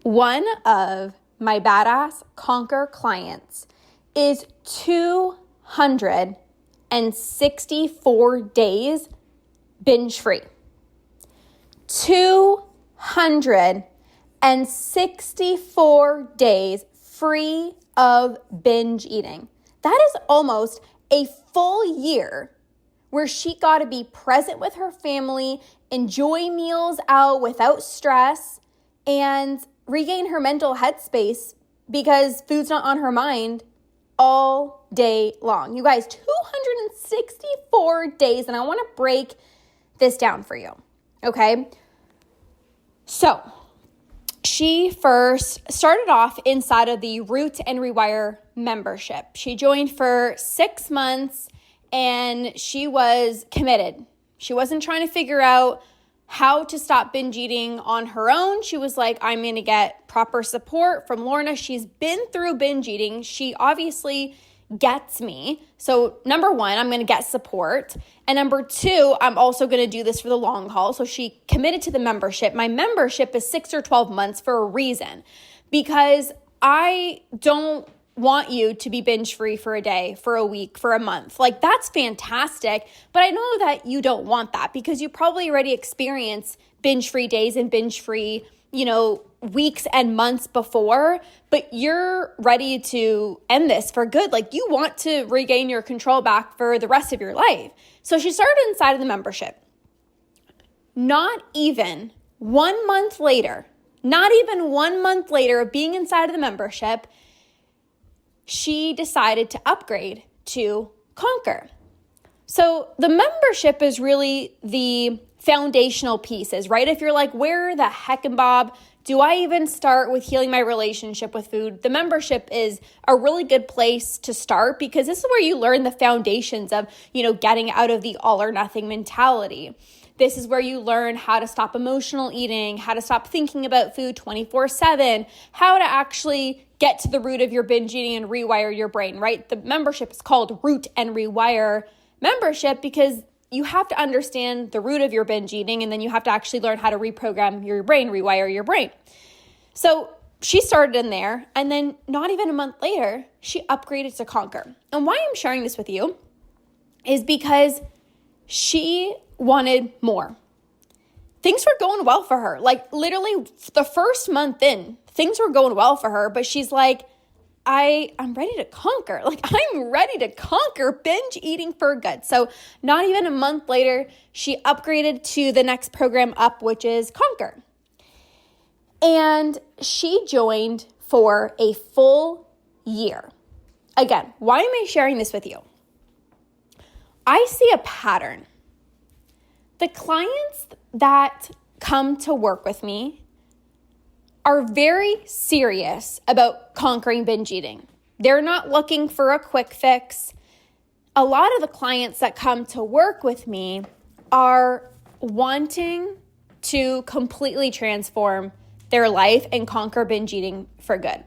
One of my badass conquer clients is 264 days binge-free. 264 days free of binge eating. That is almost a full year where she got to be present with her family, enjoy meals out without stress, and regain her mental headspace because food's not on her mind all day long. You guys, 264 days, and I want to break this down for you, okay? So she first started off inside of the Root and Rewire membership. She joined for 6 months and she was committed. She wasn't trying to figure out how to stop binge eating on her own. She was like, I'm going to get proper support from Lorna. She's been through binge eating. She obviously gets me. So number one, I'm going to get support. And number two, I'm also going to do this for the long haul. So she committed to the membership. My membership is 6 or 12 months for a reason, because I don't want you to be binge-free for a day, for a week, for a month. Like, that's fantastic. But I know that you don't want that because you probably already experienced binge-free days and binge-free, weeks and months before, but you're ready to end this for good. Like, you want to regain your control back for the rest of your life. So she started inside of the membership. Not even 1 month later of being inside of the membership, she decided to upgrade to Conquer. So the membership is really the foundational pieces, right? If you're like, where the heck and Bob do I even start with healing my relationship with food? The membership is a really good place to start because this is where you learn the foundations of, getting out of the all or nothing mentality. This is where you learn how to stop emotional eating, how to stop thinking about food 24/7, how to actually get to the root of your binge eating and rewire your brain, right? The membership is called Root and Rewire membership because you have to understand the root of your binge eating, and then you have to actually learn how to reprogram your brain, rewire your brain. So she started in there, and then not even a month later, she upgraded to Conquer. And why I'm sharing this with you is because she wanted more. Things were going well for her. Like, literally the first month in, things were going well for her, but she's like, I'm ready to conquer. Like, I'm ready to conquer binge eating for good. So not even a month later, she upgraded to the next program up, which is Conquer. And she joined for a full year. Again, why am I sharing this with you? I see a pattern. The clients that come to work with me are very serious about conquering binge eating. They're not looking for a quick fix. A lot of the clients that come to work with me are wanting to completely transform their life and conquer binge eating for good.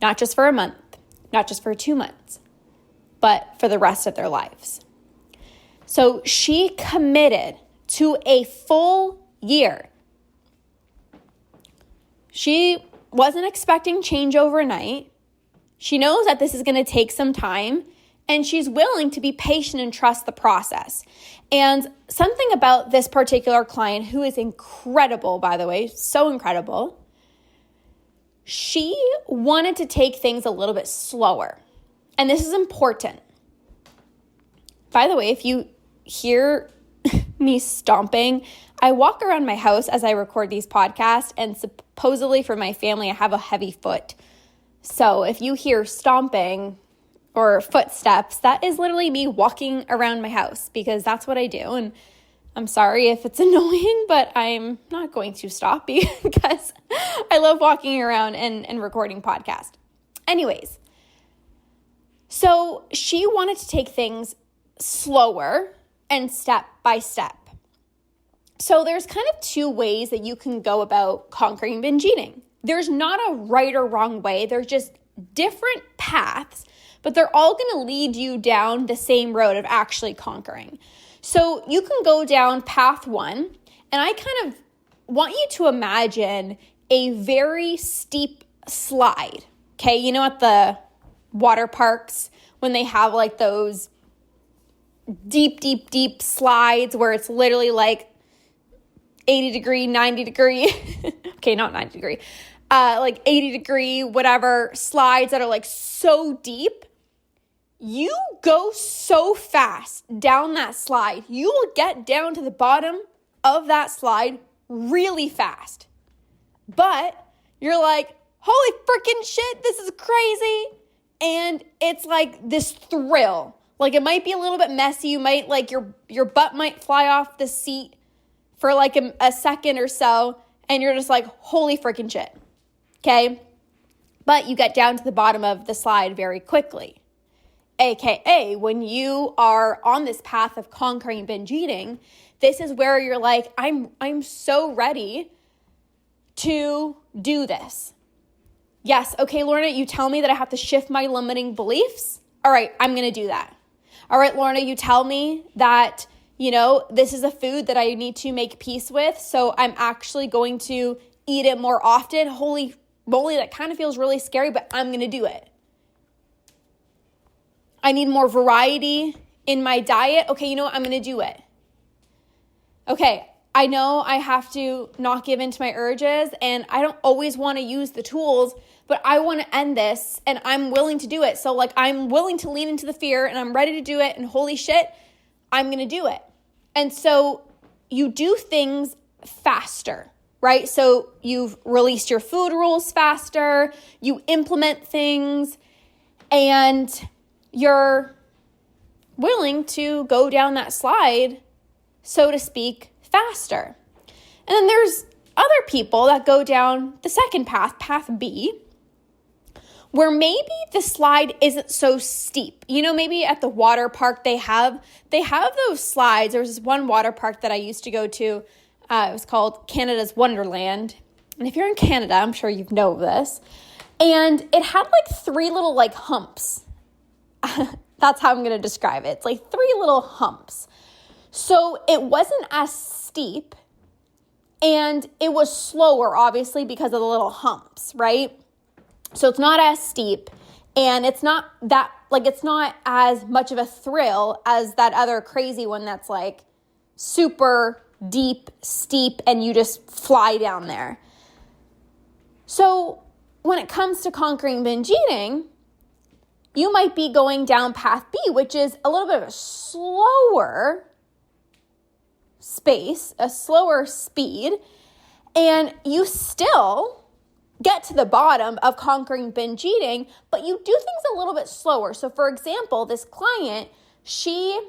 Not just for a month, not just for 2 months, but for the rest of their lives. So she committed to a full year. She wasn't expecting change overnight. She knows that this is going to take some time, and she's willing to be patient and trust the process. And something about this particular client, who is incredible, by the way, so incredible, she wanted to take things a little bit slower. And this is important. By the way, if you hear me stomping, I walk around my house as I record these podcasts, and supposedly for my family, I have a heavy foot. So if you hear stomping or footsteps, that is literally me walking around my house because that's what I do. And I'm sorry if it's annoying, but I'm not going to stop because I love walking around and recording podcasts. Anyways, so she wanted to take things slower and step by step. So there's kind of 2 ways that you can go about conquering binge eating. There's not a right or wrong way. There's just different paths, but they're all going to lead you down the same road of actually conquering. So you can go down path 1, and I kind of want you to imagine a very steep slide. Okay, you know, at the water parks when they have like those deep slides where it's literally like 80 degree, 90 degree, okay, not 90 degree, like 80 degree, whatever slides that are like so deep. You go so fast down that slide, you will get down to the bottom of that slide really fast. But you're like, holy freaking shit, this is crazy. And it's like this thrill. Like it might be a little bit messy. You might like your butt might fly off the seat for like a second or so. And you're just like, holy freaking shit. Okay. But you get down to the bottom of the slide very quickly. AKA when you are on this path of conquering binge eating, this is where you're like, I'm so ready to do this. Yes, okay, Lorna, you tell me that I have to shift my limiting beliefs. All right, I'm going to do that. All right, Lorna, you tell me that, you know, this is a food that I need to make peace with, so I'm actually going to eat it more often. Holy moly, that kind of feels really scary, but I'm going to do it. I need more variety in my diet. Okay, you know what? I'm going to do it. Okay, I know I have to not give in to my urges, and I don't always want to use the tools, but I want to end this, and I'm willing to do it. So like I'm willing to lean into the fear, and I'm ready to do it, and holy shit, I'm going to do it. And so you do things faster, right? So you've released your food rules faster, you implement things, and you're willing to go down that slide, so to speak, faster. And then there's other people that go down the second path, path B, where maybe the slide isn't so steep. You know, maybe at the water park they have those slides. There was this one water park that I used to go to. It was called Canada's Wonderland. And if you're in Canada, I'm sure you know this. And it had like 3 little like humps. That's how I'm going to describe it. It's like 3 little humps. So it wasn't as steep, and it was slower, obviously, because of the little humps, right? So it's not as steep, and it's not as much of a thrill as that other crazy one that's like super deep, steep, and you just fly down there. So when it comes to conquering binge eating, you might be going down path B, which is a little bit of a slower space, a slower speed, and you still get to the bottom of conquering binge eating, but you do things a little bit slower. So for example, this client, she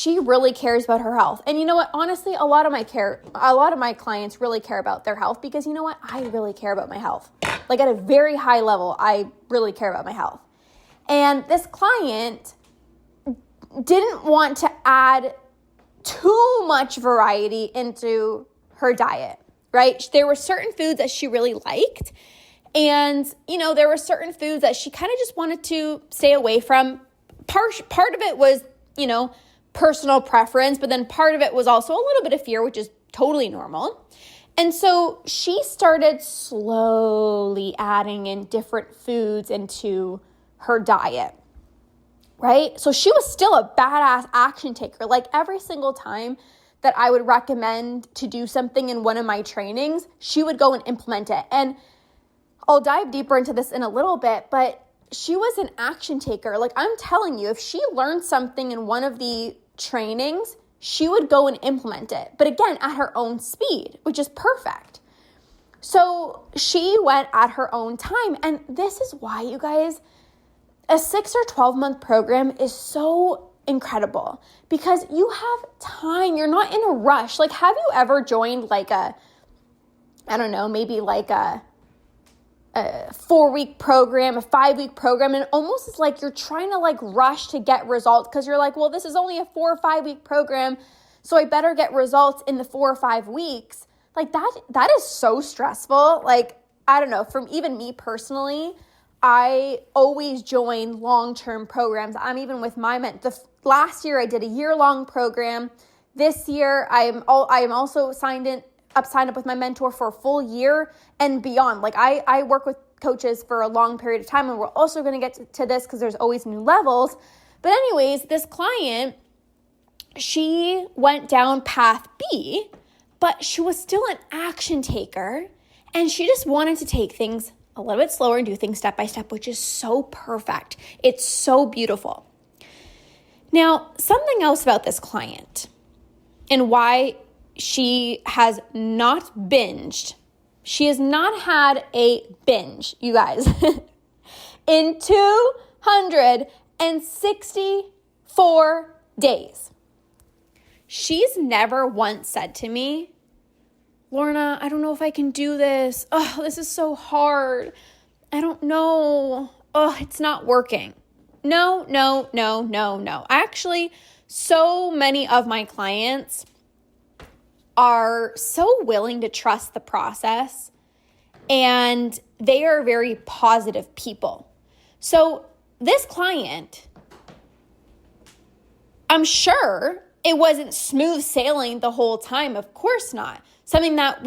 really cares about her health. And you know what? Honestly, a lot of my clients really care about their health because you know what? I really care about my health. Like at a very high level, I really care about my health. And this client didn't want to add too much variety into her diet, right? There were certain foods that she really liked. And, you know, there were certain foods that she kind of just wanted to stay away from. Part of it was, you know, personal preference, but then part of it was also a little bit of fear, which is totally normal. And so she started slowly adding in different foods into her diet, right? So she was still a badass action taker. Like every single time that I would recommend to do something in one of my trainings, she would go and implement it. And I'll dive deeper into this in a little bit, but she was an action taker. Like I'm telling you, if she learned something in one of the trainings, she would go and implement it. But again, at her own speed, which is perfect. So she went at her own time. And this is why, you guys, a 6 or 12 month program is so incredible because you have time. You're not in a rush. Like, have you ever joined like a 4-week program, a 5-week program, and almost it's like you're trying to like rush to get results because you're like, well, this is only a 4 or 5 week program, so I better get results in the 4 or 5 weeks. Like that is so stressful. Like, I don't know, from even me personally, I always join long-term programs. I'm even with my last year I did a year-long program. This year I am also signed signed up with my mentor for a full year and beyond. Like I work with coaches for a long period of time, and we're also going to get to this because there's always new levels. But anyways, this client, she went down path B, but she was still an action taker, and she just wanted to take things a little bit slower and do things step by step, which is so perfect. It's so beautiful. Now, something else about this client and why she has not binged. She has not had a binge, you guys, in 264 days. She's never once said to me, Lorna, I don't know if I can do this. Oh, this is so hard. I don't know. Oh, it's not working. No. Actually, so many of my clients are so willing to trust the process, and they are very positive people. So this client, I'm sure it wasn't smooth sailing the whole time. Of course not. Something that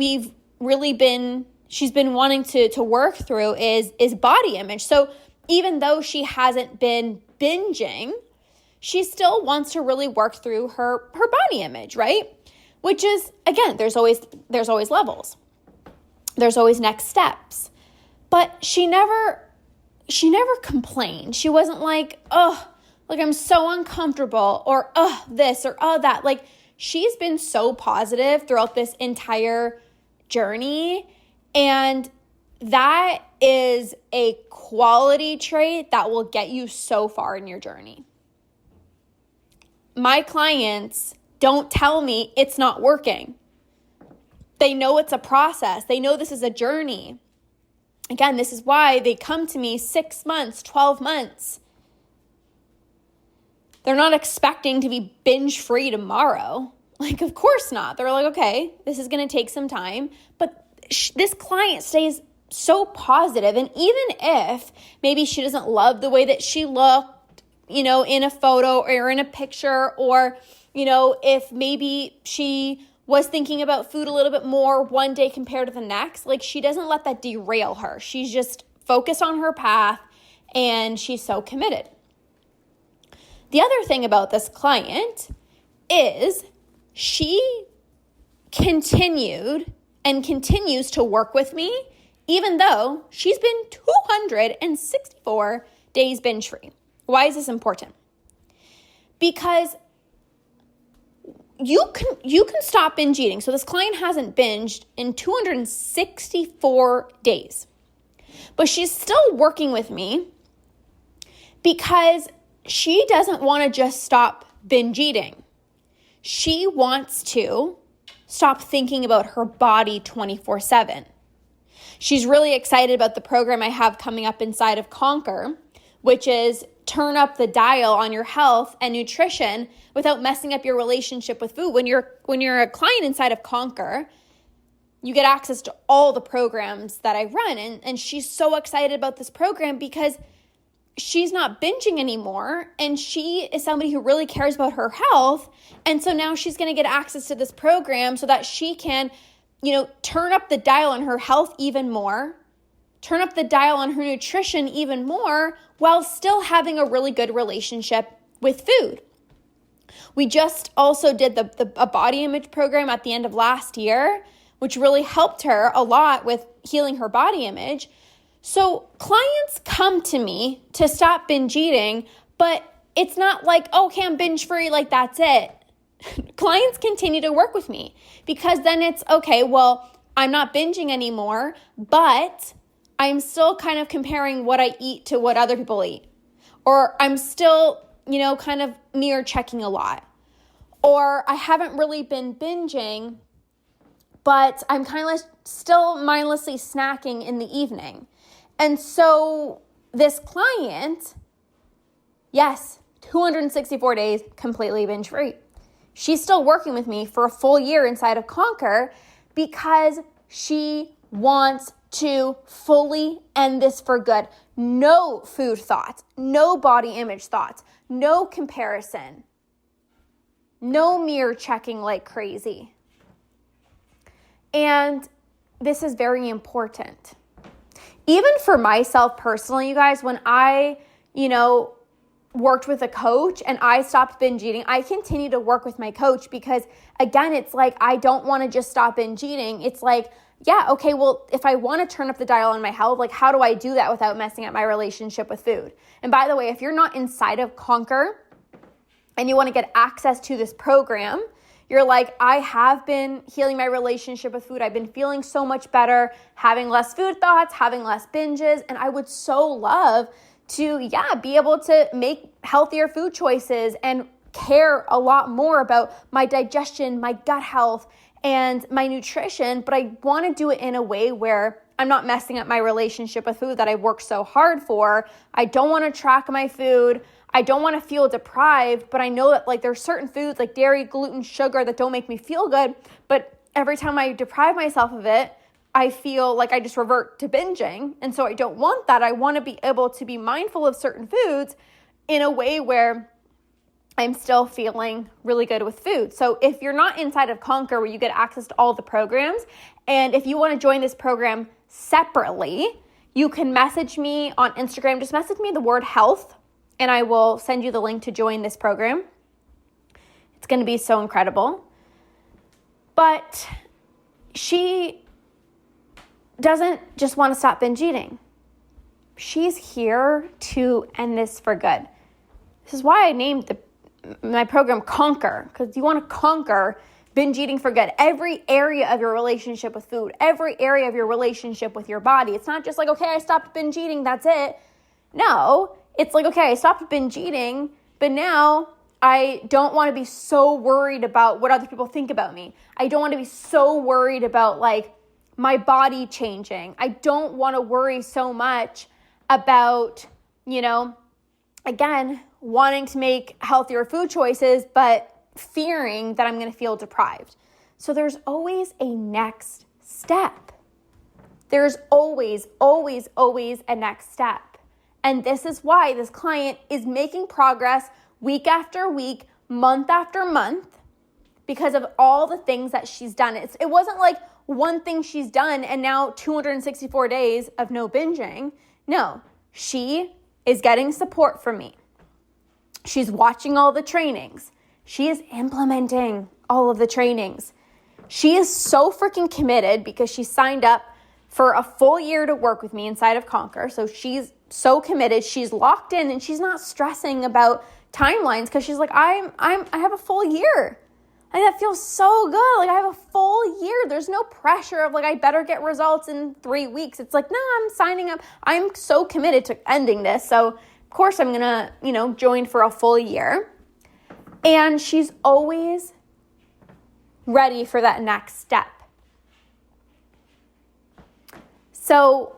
she's been wanting to work through is body image. So even though she hasn't been binging, she still wants to really work through her body image, right? Which is, again, there's always levels. There's always next steps. But she never complained. She wasn't like, oh, like I'm so uncomfortable, or oh, this or oh, that. Like, she's been so positive throughout this entire journey, and that is a quality trait that will get you so far in your journey. My clients don't tell me it's not working. They know it's a process. They know this is a journey. Again, this is why they come to me 6 months, 12 months. They're not expecting to be binge-free tomorrow. Like, of course not. They're like, okay, this is going to take some time. But this client stays so positive. And even if maybe she doesn't love the way that she looked, in a photo or in a picture, or, if maybe she was thinking about food a little bit more one day compared to the next, like, she doesn't let that derail her. She's just focused on her path, and she's so committed. The other thing about this client is she continued and continues to work with me, even though she's been 264 days binge-free. Why is this important? Because you can stop binge eating. So this client hasn't binged in 264 days, but she's still working with me because she doesn't want to just stop binge eating. She wants to stop thinking about her body 24/7. She's really excited about the program I have coming up inside of Conquer, which is turn up the dial on your health and nutrition without messing up your relationship with food. When you're a client inside of Conquer, you get access to all the programs that I run. And she's so excited about this program because she's not binging anymore, and she is somebody who really cares about her health. And so now she's going to get access to this program so that she can, turn up the dial on her health even more, turn up the dial on her nutrition even more, while still having a really good relationship with food. We just also did a body image program at the end of last year, which really helped her a lot with healing her body image. So clients come to me to stop binge eating, but it's not like, okay, I'm binge free, like that's it. Clients continue to work with me because then it's, okay, well, I'm not binging anymore, but I'm still kind of comparing what I eat to what other people eat. Or I'm still, kind of mirror checking a lot. Or I haven't really been binging, but I'm kind of still mindlessly snacking in the evening. And so this client, yes, 264 days, completely binge-free. She's still working with me for a full year inside of Conquer because she wants to fully end this for good. No food thoughts, no body image thoughts, no comparison, no mirror checking like crazy. And this is very important. Even for myself personally, you guys, when I, worked with a coach and I stopped binge eating, I continue to work with my coach because, again, it's like I don't want to just stop binge eating. It's like, yeah, okay, well, if I want to turn up the dial on my health, like how do I do that without messing up my relationship with food? And by the way, if you're not inside of Conquer and you want to get access to this program, you're like, I have been healing my relationship with food. I've been feeling so much better, having less food thoughts, having less binges, and I would so love to, be able to make healthier food choices and care a lot more about my digestion, my gut health, and my nutrition, but I want to do it in a way where I'm not messing up my relationship with food that I worked so hard for. I don't want to track my food. I don't want to feel deprived, but I know that like there's certain foods like dairy, gluten, sugar that don't make me feel good, but every time I deprive myself of it, I feel like I just revert to binging. And so I don't want that. I want to be able to be mindful of certain foods in a way where I'm still feeling really good with food. So if you're not inside of Conquer, where you get access to all the programs, and if you want to join this program separately, you can message me on Instagram. Just message me the word health, and I will send you the link to join this program. It's going to be so incredible. But she doesn't just want to stop binge eating. She's here to end this for good. This is why I named my program Conquer, because you want to conquer binge eating for good. Every area of your relationship with food, every area of your relationship with your body. It's not just like, okay, I stopped binge eating, that's it. No, it's like, okay, I stopped binge eating, but now I don't want to be so worried about what other people think about me. I don't want to be so worried about like my body changing. I don't want to worry so much about, again, wanting to make healthier food choices, but fearing that I'm going to feel deprived. So there's always a next step. There's always, always, always a next step. And this is why this client is making progress week after week, month after month, because of all the things that she's done. It wasn't like one thing she's done and now 264 days of no binging. No, she is getting support from me. She's watching all the trainings. She is implementing all of the trainings. She is so freaking committed because she signed up for a full year to work with me inside of Conquer. So she's so committed. She's locked in and she's not stressing about timelines because she's like, I have a full year. And that feels so good. Like I have a full year. There's no pressure of like, I better get results in 3 weeks. It's like, no, I'm signing up. I'm so committed to ending this. So of course I'm going to, join for a full year. And she's always ready for that next step. So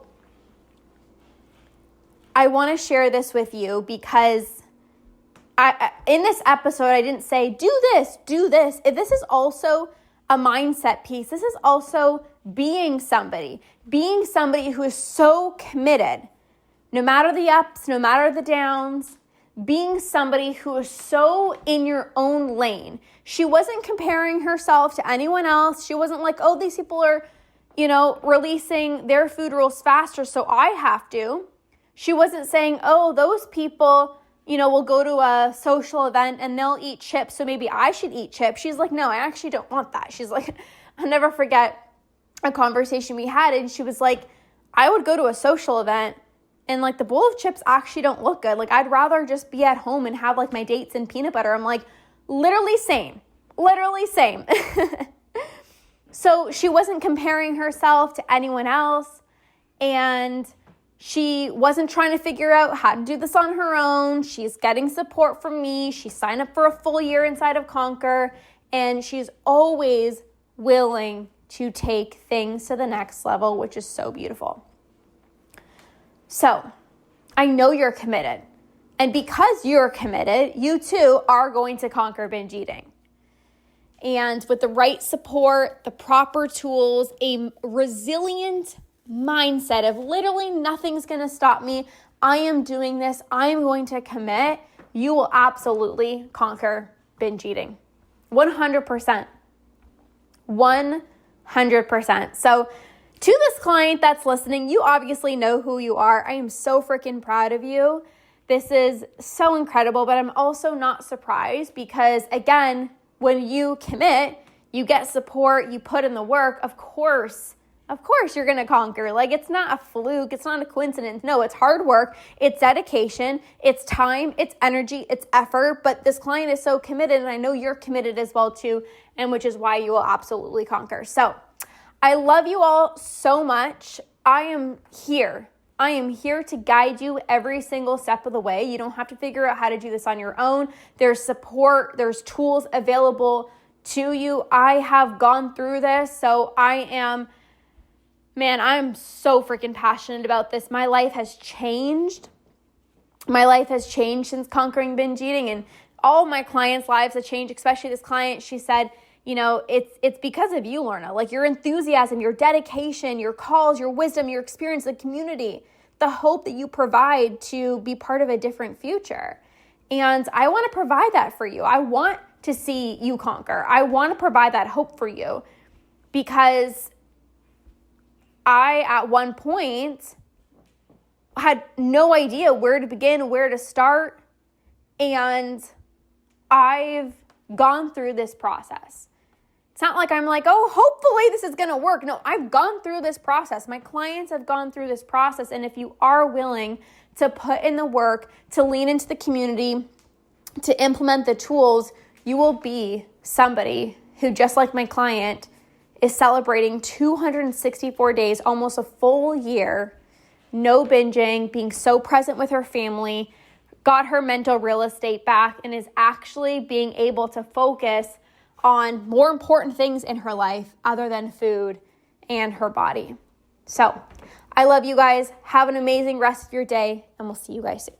I want to share this with you because in this episode, I didn't say, do this, do this. This is also a mindset piece. This is also being somebody who is so committed, no matter the ups, no matter the downs, being somebody who is so in your own lane. She wasn't comparing herself to anyone else. She wasn't like, oh, these people are, releasing their food rules faster, so I have to. She wasn't saying, oh, those people, will go to a social event and they'll eat chips, so maybe I should eat chips. She's like, no, I actually don't want that. She's like, I'll never forget a conversation we had, and she was like, I would go to a social event and like the bowl of chips actually don't look good. Like I'd rather just be at home and have like my dates and peanut butter. I'm like, literally same. So she wasn't comparing herself to anyone else, and she wasn't trying to figure out how to do this on her own. She's getting support from me. She signed up for a full year inside of Conquer, and she's always willing to take things to the next level, which is so beautiful. So I know you're committed. And because you're committed, you too are going to conquer binge eating. And with the right support, the proper tools, a resilient mindset of literally nothing's going to stop me. I am doing this. I am going to commit. You will absolutely conquer binge eating. 100%. 100%. 100%. So to this client that's listening, you obviously know who you are. I am so freaking proud of you. This is so incredible, but I'm also not surprised because, again, when you commit, you get support, you put in the work, of course you're going to conquer. Like, it's not a fluke. It's not a coincidence. No, it's hard work. It's dedication. It's time. It's energy. It's effort. But this client is so committed, and I know you're committed as well too, and which is why you will absolutely conquer. So I love you all so much. I am here to guide you every single step of the way. You don't have to figure out how to do this on your own. There's support. There's tools available to you. I have gone through this, so I'm so freaking passionate about this. My life has changed. My life has changed since conquering binge eating, and all my clients' lives have changed, especially this client. She said, it's because of you, Lorna. Like, your enthusiasm, your dedication, your calls, your wisdom, your experience, the community, the hope that you provide to be part of a different future. And I want to provide that for you. I want to see you conquer. I want to provide that hope for you because I, at one point, had no idea where to begin, where to start. And I've gone through this process. It's not like I'm like, oh, hopefully this is going to work. No, I've gone through this process. My clients have gone through this process. And if you are willing to put in the work, to lean into the community, to implement the tools, you will be somebody who, just like my client, is celebrating 264 days, almost a full year, no binging, being so present with her family, got her mental real estate back, and is actually being able to focus on more important things in her life other than food and her body. So I love you guys. Have an amazing rest of your day, and we'll see you guys soon.